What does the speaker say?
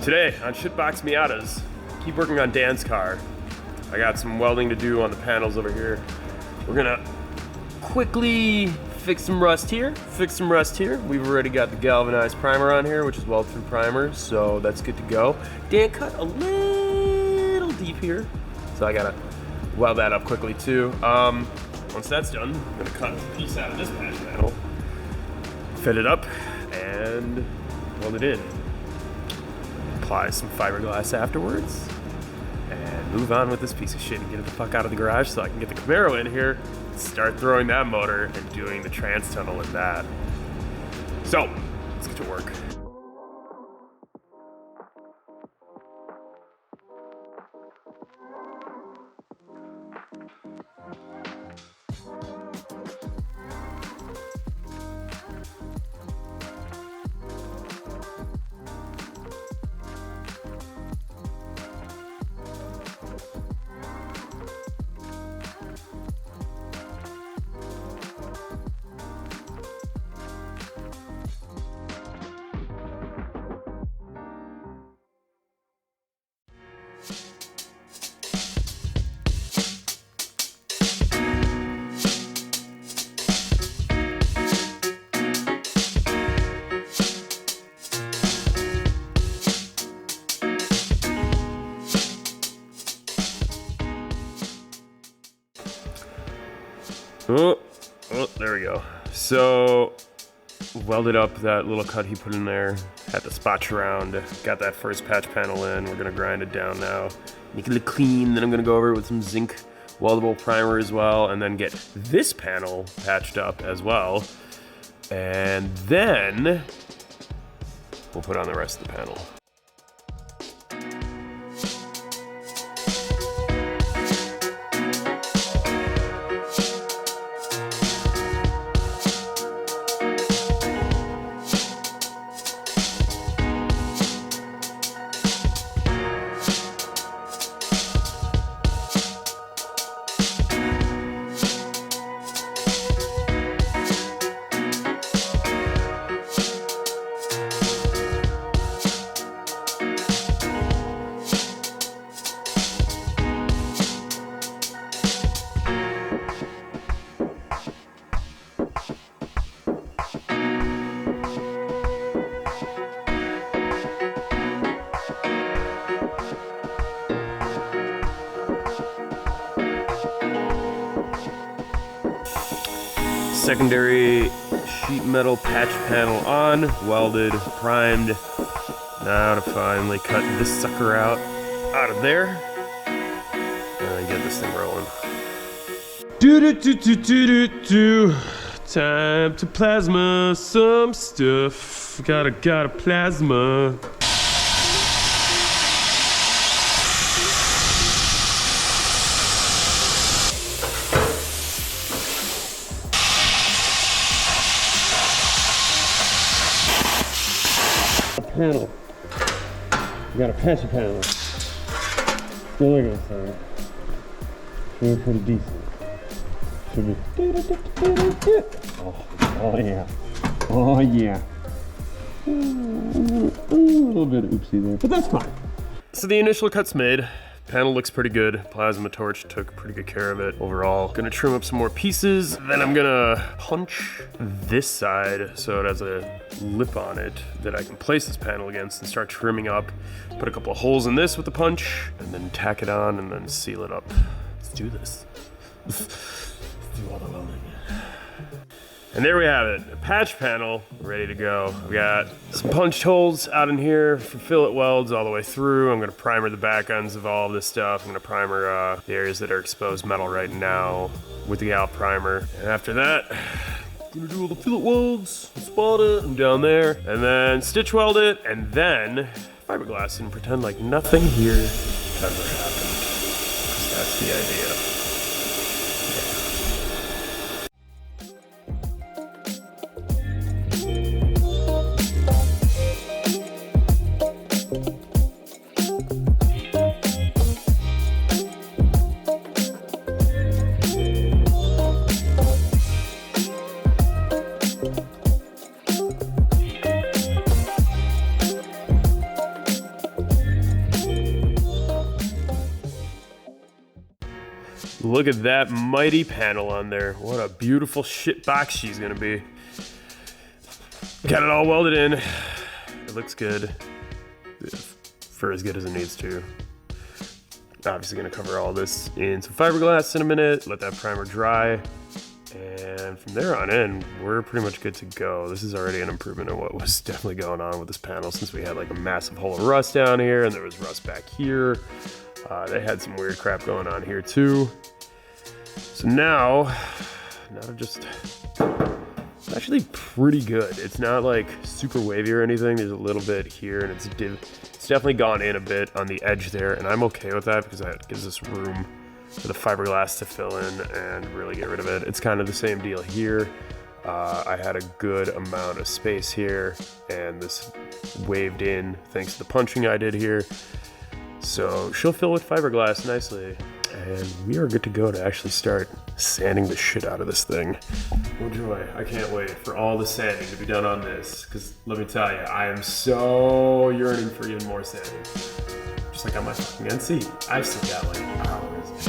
Today on SHITBOX Miatas, keep working on Dan's car. I got some welding to do on the panels over here. We're gonna quickly fix some rust here, We've already got the galvanized primer on here, which is weld through primer, so that's good to go. Dan cut a little deep here, so I gotta weld that up quickly too. Once that's done, I'm gonna cut a piece out of this patch panel, fit it up, and weld it in. Apply some fiberglass afterwards, and move on with this piece of shit and get it the fuck out of the garage so I can get the Camaro in here, start throwing that motor and doing the trans tunnel in that. So, let's get to work. Oh, there we go. So, welded up that little cut he put in there, had to spotch around, got that first patch panel in. We're gonna grind it down now, make it look clean. Then I'm gonna go over it with some zinc weldable primer as well, and then get this panel patched up as well. And then we'll put on the rest of the panel. Secondary sheet metal patch panel on, welded, primed. Now to finally cut this sucker out of there and get this thing rolling. Time to plasma some stuff. Gotta plasma. Panel. We got a patch panel. Still looking for it. Should be pretty decent. Should be. Oh yeah. Oh yeah. A little bit of oopsie there, but that's fine. So the initial cut's made. Panel looks pretty good. Plasma torch took pretty good care of it overall. Gonna trim up some more pieces. Then I'm gonna punch this side so it has a lip on it that I can place this panel against and start trimming up. Put a couple of holes in this with the punch and then tack it on and then seal it up. Let's do this. Let's do all the welding. And there we have it, a patch panel ready to go. We got some punched holes out in here for fillet welds all the way through. I'm gonna primer the back ends of all of this stuff. I'm gonna primer the areas that are exposed metal right now with the gal primer. And after that, I'm gonna do all the fillet welds, spot it, and down there, and then stitch weld it, and then fiberglass and pretend like nothing here ever happened. 'Cause that's the idea. look at that mighty panel on there. What a beautiful shit box she's gonna be. Got it all welded in. It looks good. For as good as it needs to. Obviously gonna cover all this in some fiberglass in a minute, let that primer dry. And from there on in, we're pretty much good to go. This is already an improvement on what was definitely going on with this panel, since we had like a massive hole of rust down here and there was rust back here. They had some weird crap going on here too. So now to just, it's actually pretty good. It's not like super wavy or anything. There's a little bit here and it's definitely gone in a bit on the edge there, and I'm okay with that because that gives us room for the fiberglass to fill in and really get rid of it. It's kind of the same deal here. I had a good amount of space here and this waved in thanks to the punching I did here. So she'll fill with fiberglass nicely, and we are good to go to actually start sanding the shit out of this thing. Oh joy, I can't wait for all the sanding to be done on this, because let me tell you, I am so yearning for even more sanding. Just like on my fucking NC, I've still got like hours